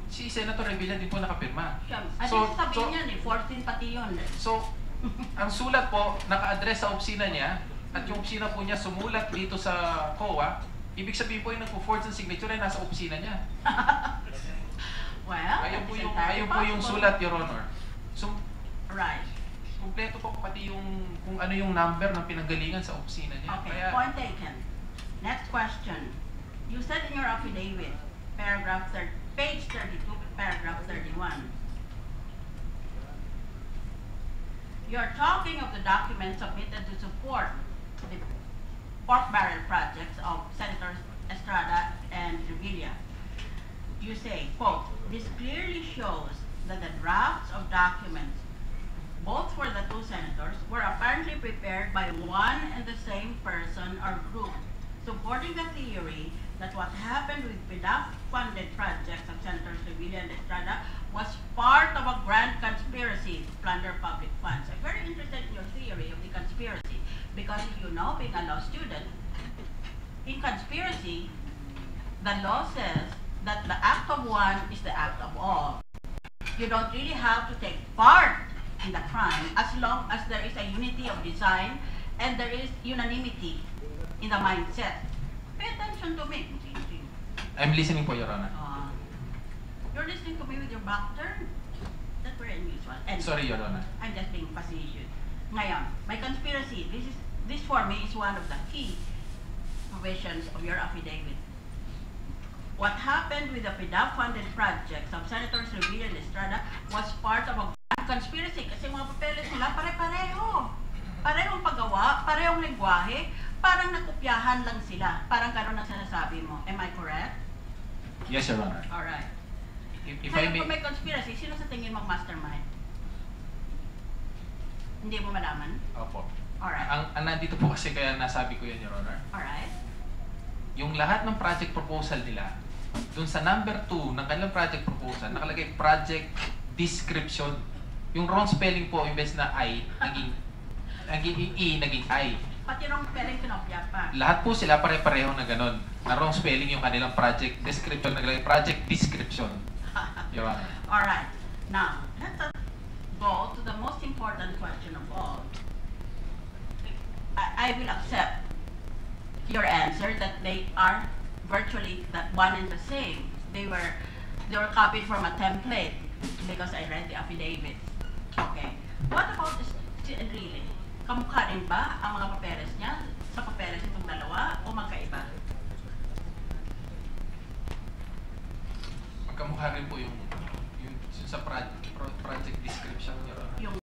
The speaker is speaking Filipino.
si Senator Revilla din po nakapirma. Ano sabihin niya ni 14 pati yun. So, ang sulat po, naka-address sa opisina niya, at yung opisina po niya sumulat dito sa COA, ibig sabihin po yung nagpo-forge ng signature ay nasa opisina niya. Well, ayun po yung sulat, Your Honor. So, right. Kompleto po pati yung kung ano yung number ng pinanggalingan sa opisina niya. Okay, Kaya, point taken. Next question. You said in your affidavit, page 32, paragraph 31, you're talking of the documents submitted to support the pork barrel projects of Senators Estrada and Revilla. You say, quote, this clearly shows that the drafts of documents, both for the two senators, were apparently prepared by one and the same person or group, supporting the theory that what happened with PDAF-funded projects of Senators Revilla and Estrada was part of a grand conspiracy to plunder public funds. I'm very interested in your theory of the conspiracy, because you know, being a law student, in conspiracy, the law says that the act of one is the act of all. You don't really have to take part in the crime as long as there is a unity of design and there is unanimity in the mindset. Pay attention to me. I'm listening po, Your Honor. You're listening to me with your back turned. That's very unusual. And sorry, Your Honor. I'm just being facetious. Ngayon, my conspiracy, this for me is one of the key provisions of your affidavit. What happened with the PDAF-funded projects of Senators Revilla and Estrada was part of a conspiracy kasi mga papeles nila pare-pareho. Parehong paggawa, parehong lengguwahe, parang nakopyahan lang sila. Parang gano'n ang sinasabi mo. Am I correct? Yes, Your Honor. Alright. If Kaya I may... kung may conspiracy, sino sa tingin mong mastermind? Hindi mo malaman? Opo. Alright. Ang nandito po kasi kaya nasabi ko yan, Your Honor. Alright. Yung lahat ng project proposal nila, dun sa number 2 ng kanilang project proposal, nakalagay project description. Yung wrong spelling po, imbes na I, naging I, naging I. Pati wrong spelling kinopya pa. Lahat po sila pare-pareho na ganun. Na wrong spelling yung kanilang project description, naglagay project description. Your Honor. Alright. Now, let's go to the most important question of all. I will accept your answer that they are virtually that one and the same. They were copied from a template because I read the affidavit. Okay. What about this really? Kamukha rin ba ang mga papeles niya sa papeles itong dalawa o magkaiba? Magkamukha rin po yung